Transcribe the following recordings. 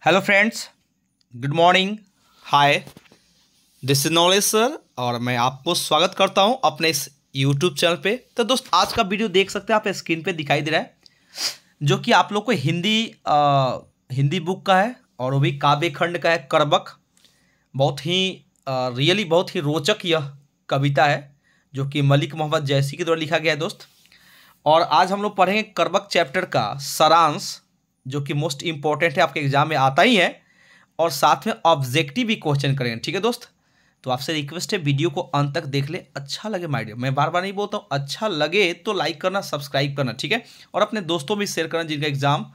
Hello friends, good morning. Hi, this is knowledge sir और मैं आपको स्वागत करता हूं अपने इस यूट्यूब चैनल पे। तो दोस्त, आज का वीडियो देख सकते हैं आप स्क्रीन पे दिखाई दे रहा है, जो कि आप लोग को हिंदी बुक का है और वो भी काव्य खंड का है करबक। बहुत ही रियली बहुत ही रोचक यह कविता है जो कि मलिक मोहम्मद जैसी के द्वारा लिखा गया है दोस्त। और आज हम लोग पढ़ेंगे करबक चैप्टर का सारांश, जो कि मोस्ट इंपॉर्टेंट है, आपके एग्जाम में आता ही है, और साथ में ऑब्जेक्टिव भी क्वेश्चन करेंगे। ठीक है दोस्त, तो आपसे रिक्वेस्ट है वीडियो को अंत तक देख ले। अच्छा लगे माय डियर, मैं बार बार नहीं बोलता हूँ, अच्छा लगे तो लाइक करना, सब्सक्राइब करना, ठीक है, और अपने दोस्तों में शेयर करना जिनका एग्जाम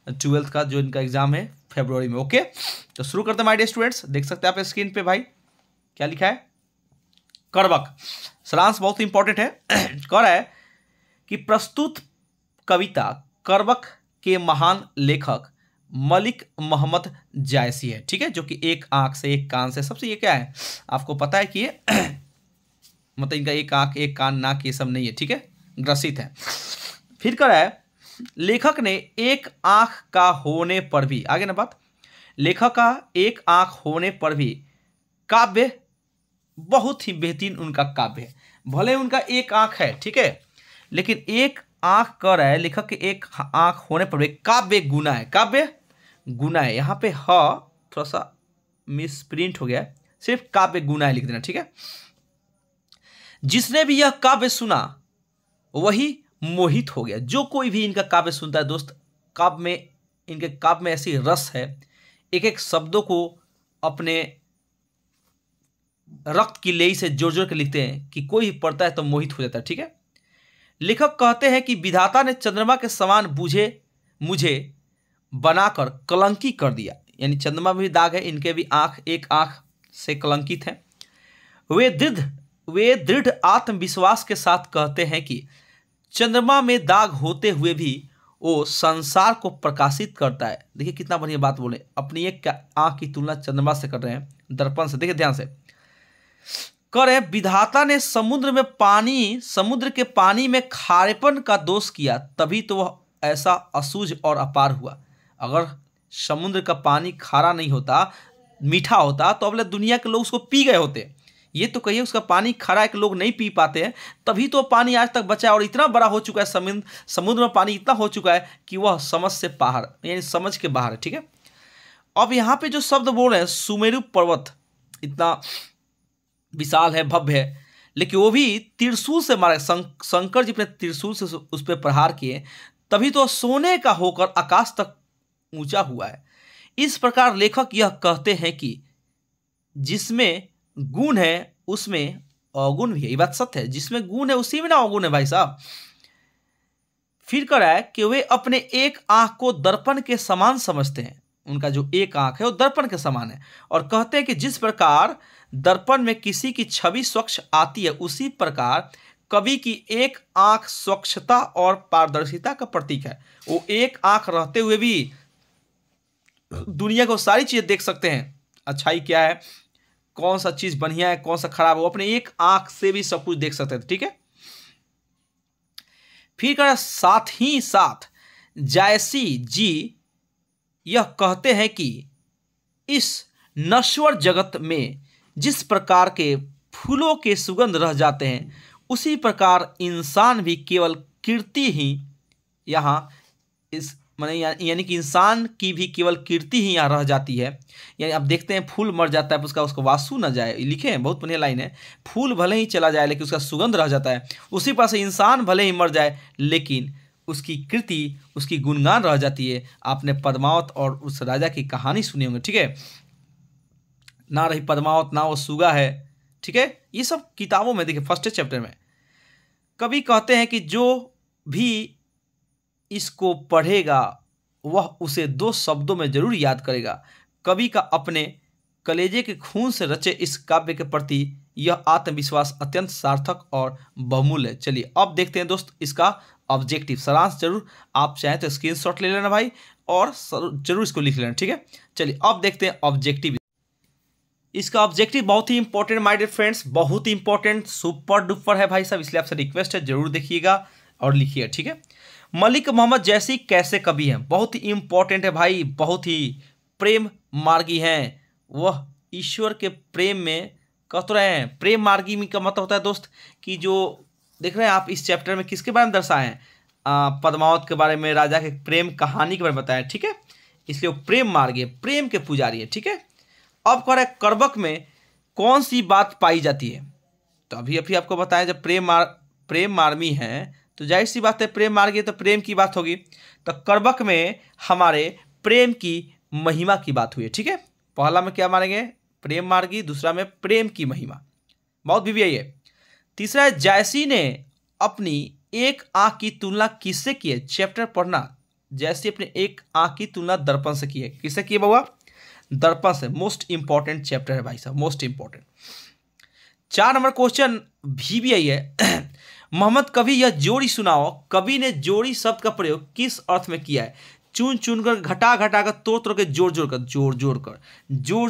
12th का जो इनका एग्जाम है फरवरी में। ओके, तो शुरू करते हैं माय डियर स्टूडेंट्स। देख सकते हैं आप स्क्रीन पे भाई क्या लिखा है। करबक सारांश बहुत इंपॉर्टेंट है। कह रहा है कि प्रस्तुत कविता करबक के महान लेखक मलिक मोहम्मद जायसी है। ठीक है, जो कि एक आंख से एक कान से, सबसे ये क्या है आपको पता है कि ये मतलब इनका एक आंख एक कान नाक ये सब नहीं है, ठीक है, ग्रसित है। फिर कह रहा है लेखक ने एक आंख का होने पर भी, आगे ना बात, लेखक का एक आंख होने पर भी काव्य बहुत ही बेहतरीन उनका काव्य है। भले उनका एक आंख है, ठीक है, लेकिन एक आंख कर रहा है लेखक के एक आंख होने पर भी काव्य गुना है, काव्य गुना है। यहाँ पे थोड़ा सा मिस प्रिंट हो गया है, सिर्फ काव्य गुना है लिख देना, ठीक है। जिसने भी यह काव्य सुना वही मोहित हो गया। जो कोई भी इनका काव्य सुनता है दोस्त, काव्य में, इनके काव्य में ऐसी रस है, एक एक शब्दों को अपने रक्त की लेई से जोड़ जोड़ के लिखते हैं कि कोई पढ़ता है तो मोहित हो जाता है, ठीक है। लेखक कहते हैं कि विधाता ने चंद्रमा के समान बूझे मुझे बनाकर कलंकी कर दिया। यानी चंद्रमा में भी दाग है, इनके भी आंख एक आंख से कलंकित है। वे दृढ़ आत्मविश्वास के साथ कहते हैं कि चंद्रमा में दाग होते हुए भी वो संसार को प्रकाशित करता है। देखिए कितना बढ़िया बात बोले, अपनी एक आंख की तुलना चंद्रमा से कर रहे हैं, दर्पण से। देखिए ध्यान से करे, विधाता ने समुद्र के पानी में खारेपन का दोष किया, तभी तो वह ऐसा असूझ और अपार हुआ। अगर समुद्र का पानी खारा नहीं होता, मीठा होता, तो अगले दुनिया के लोग उसको पी गए होते। ये तो कहिए उसका पानी खारा है कि लोग नहीं पी पाते हैं, तभी तो पानी आज तक बचा है। और इतना बड़ा हो चुका है समुद्र में पानी इतना हो चुका है कि वह समझ से बाहर, यानी समझ के बाहर है, ठीक है। अब यहाँ पे जो शब्द बोल रहे हैं, सुमेरु पर्वत इतना विशाल है, भव्य है, लेकिन वो भी त्रिशूल से मारे। शंकर जी अपने त्रिशूल से उस पर प्रहार किए, तभी तो सोने का होकर आकाश तक ऊंचा हुआ है। इस प्रकार लेखक यह कहते हैं कि जिसमें गुण है उसमें अवगुण भी है। ये बात सत्य है, जिसमें गुण है उसी में ना अवगुण है भाई साहब। फिर कह रहा है कि वे अपने एक आंख को दर्पण के समान समझते हैं। उनका जो एक आंख है वो दर्पण के समान है, और कहते हैं कि जिस प्रकार दर्पण में किसी की छवि स्वच्छ आती है, उसी प्रकार कवि की एक आंख स्वच्छता और पारदर्शिता का प्रतीक है। वो एक आंख रहते हुए भी दुनिया को सारी चीजें देख सकते हैं, अच्छाई क्या है, कौन सा चीज बढ़िया है, कौन सा खराब है, वो अपने एक आंख से भी सब कुछ देख सकते हैं, ठीक है। फिर कर साथ ही साथ जायसी जी यह कहते हैं कि इस नश्वर जगत में जिस प्रकार के फूलों के सुगंध रह जाते हैं, उसी प्रकार इंसान भी केवल कीर्ति ही यहाँ इस यानी कि इंसान की भी केवल कीर्ति ही यहाँ रह जाती है। यानी आप देखते हैं फूल मर जाता है, उसका वासु न जाए, लिखे हैं, बहुत बढ़िया लाइन है। फूल भले ही चला जाए लेकिन उसका सुगंध रह जाता है, उसी प्रकार से इंसान भले ही मर जाए लेकिन उसकी कृति, उसकी गुणगान रह जाती है। आपने पद्मावत और उस राजा की कहानी सुनी होंगे, ठीक है, ना रही पद्मावत ना वो सुगा है, ठीक है, ये सब किताबों में देखिए फर्स्ट चैप्टर में। कवि कहते हैं कि जो भी इसको पढ़ेगा वह उसे दो शब्दों में जरूर याद करेगा। कवि का अपने कलेजे के खून से रचे इस काव्य के प्रति यह आत्मविश्वास अत्यंत सार्थक और बहुमूल्य है। चलिए अब देखते हैं दोस्त इसका ऑब्जेक्टिव सारांश। जरूर आप चाहें तो स्क्रीनशॉट ले लेना भाई, और जरूर इसको लिख लेना, ठीक है। चलिए अब देखते हैं ऑब्जेक्टिव। इसका ऑब्जेक्टिव बहुत ही इंपॉर्टेंट माय डियर फ्रेंड्स, बहुत ही इंपॉर्टेंट, सुपर डुपर है भाई साहब, इसलिए आपसे रिक्वेस्ट है जरूर देखिएगा और लिखिए, ठीक है। मलिक मोहम्मद जैसी कैसे कवि हैं, बहुत ही इंपॉर्टेंट है भाई, बहुत ही प्रेम मार्गी हैं, वह ईश्वर के प्रेम में कत रहे हैं। प्रेम मार्गी में का मतलब होता है दोस्त कि जो देख रहे हैं आप इस चैप्टर में किसके बारे में दर्शाए हैं, पद्मावत के बारे में, राजा के प्रेम कहानी के बारे में बताया, ठीक है। इसलिए वो प्रेम मार्गी है, प्रेम के पुजारी है, ठीक है। अब कह रहा है कर्बक में कौन सी बात पाई जाती है, तो अभी आपको बताया जब प्रेम मार्मी है तो जाहिर सी बात है प्रेम मार्गी तो प्रेम की बात होगी। तो कर्बक में हमारे प्रेम की महिमा की बात हुई है, ठीक है। पहला में क्या मानेंगे, प्रेम मार्गी, दूसरा में प्रेम की महिमा, बहुत भी यही है। तीसरा है जायसी ने अपनी एक आंख की तुलना किससे की है, चैप्टर पढ़ना। जैसे अपने एक आंख की तुलना दर्पण से की है, किससे की है बाबा, दर्पण से। मोस्ट इंपॉर्टेंट चैप्टर है भाई साहब, मोस्ट इंपॉर्टेंट। 4 नंबर क्वेश्चन भी यही है मोहम्मद कभी यह जोड़ी सुनाओ, कवि ने जोड़ी शब्द का प्रयोग किस अर्थ में किया है, चुन चुन कर, घटा घटा कर, तोड़ तोड़ कर, जोड़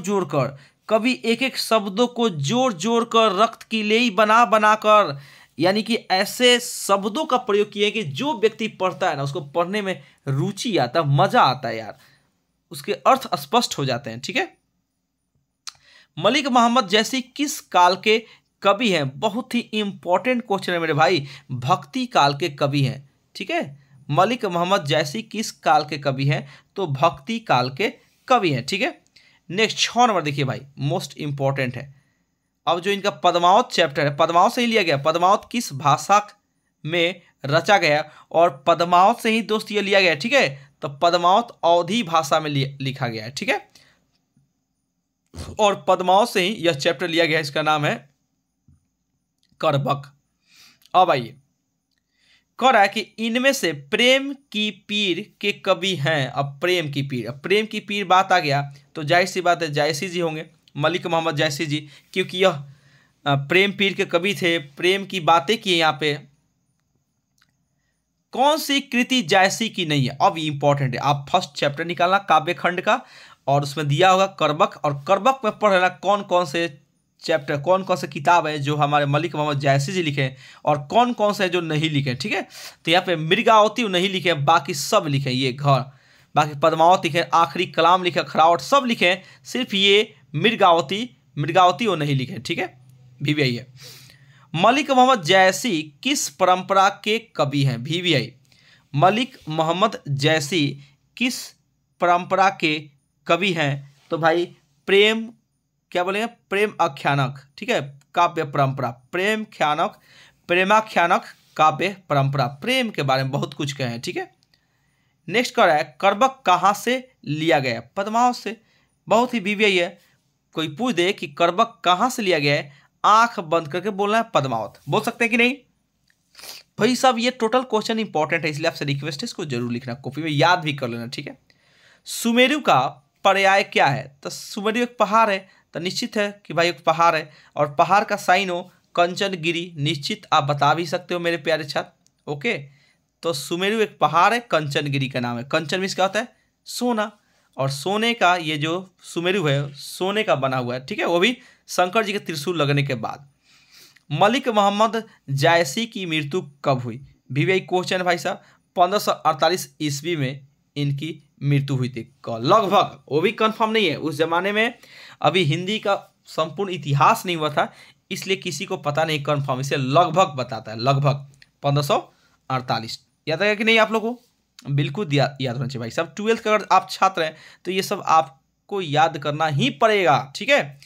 जोड़ कर कभी एक एक शब्दों को जोड़ जोड़ कर, रक्त की लेई बना बना कर, यानी कि ऐसे शब्दों का प्रयोग किया है कि जो व्यक्ति पढ़ता है ना उसको पढ़ने में रुचि आता है, मजा आता है यार, उसके अर्थ स्पष्ट हो जाते हैं, ठीक है। मलिक मोहम्मद जैसी किस काल के कवि हैं, बहुत ही इंपॉर्टेंट क्वेश्चन है मेरे भाई, भक्ति काल के कवि हैं, ठीक है। मलिक मोहम्मद जैसी किस काल के कवि हैं, तो भक्ति काल के कवि हैं, ठीक है। नेक्स्ट 6 नंबर देखिए भाई, मोस्ट इंपॉर्टेंट है। अब जो इनका पद्मावत चैप्टर है, पद्मावत से ही लिया गया, पद्मावत किस भाषा में रचा गया, और पद्मावत से ही दोस्त ये लिया गया, ठीक है। तो पद्मावत अवधी भाषा में लिखा गया है, ठीक है। और पद्मावत से ही यह चैप्टर लिया गया है, इसका नाम है कर्बक। अब आइए, कह रहा है कि इनमें से प्रेम की पीर के कवि हैं। अब प्रेम की पीर, अब प्रेम की पीर बात आ गया तो जाहिर सी बात है जायसी जी होंगे, मलिक मोहम्मद जायसी जी, क्योंकि यह प्रेम पीर के कवि थे, प्रेम की बातें की यहाँ पे। कौन सी कृति जायसी की नहीं है, अब इंपॉर्टेंट है, आप फर्स्ट चैप्टर निकालना काव्य खंड का, और उसमें दिया होगा कर्बक, और कर्बक में पढ़ लेना कौन कौन से चैप्टर, कौन कौन से किताब है जो हमारे मलिक मोहम्मद जायसी जी लिखे, और कौन कौन से जो नहीं लिखे, ठीक है। तो यहाँ पे मृगावती नहीं लिखे, बाकी सब लिखे, ये घर, बाकी पद्मावत लिखे, आखिरी कलाम लिखे, खरावट सब लिखे, सिर्फ ये मृगावती वो नहीं लिखे, ठीक है। भी है। मलिक मोहम्मद जायसी किस परंपरा के कवि हैं, भी मलिक मोहम्मद जायसी किस परंपरा के कवि हैं, तो भाई प्रेम, क्या बोलेंगे, प्रेम आख्यानक, ठीक है, काव्य परंपरा, प्रेमाख्यानक काव्य परंपरा, प्रेम के बारे में बहुत कुछ कहे हैं, ठीक है। नेक्स्ट कर रहा है कर्बक कहाँ से लिया गया, पद्मावत से, बहुत ही बीवी है। कोई पूछ दे कि कर्बक कहाँ से लिया गया है, आंख बंद करके बोलना है पद्मावत, बोल सकते हैं कि नहीं भाई साहब। ये टोटल क्वेश्चन इंपॉर्टेंट है, इसलिए आपसे रिक्वेस्ट है इसको जरूर लिखना, कॉपी में याद भी कर लेना, ठीक है। सुमेरु का पर्याय क्या है, तो सुमेरु एक पहाड़ है, तो निश्चित है कि भाई एक पहाड़ है, और पहाड़ का साइन हो कंचनगिरी, निश्चित आप बता भी सकते हो मेरे प्यारे छात्र, ओके। तो सुमेरु एक पहाड़ है, कंचनगिरी का नाम है। कंचन मीन्स क्या होता है, सोना, और सोने का ये जो सुमेरु है सोने का बना हुआ है, ठीक है, वो भी शंकर जी के त्रिशूल लगने के बाद। मलिक मोहम्मद जायसी की मृत्यु कब हुई, भी क्वेश्चन है भाई साहब। 1548 ईस्वी में इनकी मृत्यु हुई थी, लगभग, वो भी कंफर्म नहीं है, उस जमाने में अभी हिंदी का संपूर्ण इतिहास नहीं हुआ था, इसलिए किसी को पता नहीं कंफर्म, इसे लगभग बताता है, लगभग 1548। याद आएगा कि नहीं आप लोगों को, बिल्कुल याद होना चाहिए भाई साहब। 12th का अगर आप छात्र हैं तो ये सब आपको याद करना ही पड़ेगा, ठीक है।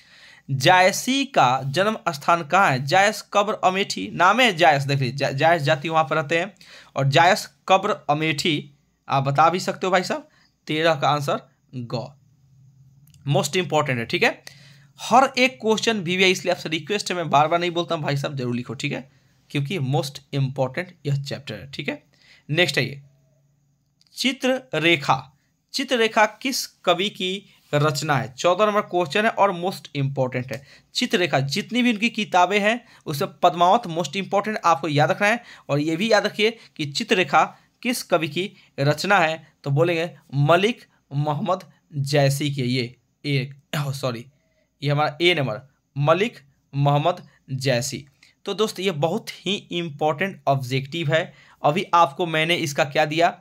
जायसी का जन्म स्थान कहाँ है, जायस कब्र अमेठी, नाम है जायस, देख लीजिए जायस जाति वहाँ पर रहते हैं, और जायस कब्र अमेठी आप बता भी सकते हो भाई साहब। 13 का आंसर ग, मोस्ट इंपॉर्टेंट है, ठीक है। हर एक क्वेश्चन भी है, इसलिए आपसे रिक्वेस्ट है, मैं बार बार नहीं बोलता हूँ भाई साहब, जरूर लिखो, ठीक है, क्योंकि मोस्ट इंपॉर्टेंट यह चैप्टर है, ठीक है। नेक्स्ट है ये चित्ररेखा, चित्ररेखा किस कवि की रचना है, 14 नंबर क्वेश्चन है और मोस्ट इंपॉर्टेंट है। चित्ररेखा जितनी भी उनकी किताबें हैं उसमें पद्मावत मोस्ट इंपॉर्टेंट आपको याद रखना है, और ये भी याद रखिए कि चित्ररेखा किस कवि की रचना है, तो बोलेंगे मलिक मोहम्मद जायसी की, ये हमारा ए नंबर, मलिक मोहम्मद जायसी। तो दोस्त ये बहुत ही इंपॉर्टेंट ऑब्जेक्टिव है। अभी आपको मैंने इसका क्या दिया,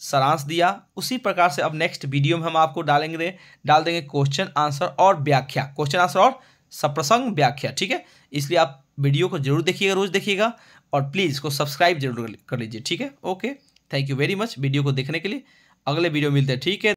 सारांश दिया, उसी प्रकार से अब नेक्स्ट वीडियो में हम आपको डाल देंगे क्वेश्चन आंसर और व्याख्या, क्वेश्चन आंसर और सप्रसंग व्याख्या। ठीक है, इसलिए आप वीडियो को जरूर देखिएगा, रोज देखिएगा, और प्लीज़ इसको सब्सक्राइब जरूर कर लीजिए। ठीक है, okay, thank you very much video को देखने के लिए। अगले वीडियो मिलते हैं। ठीक है।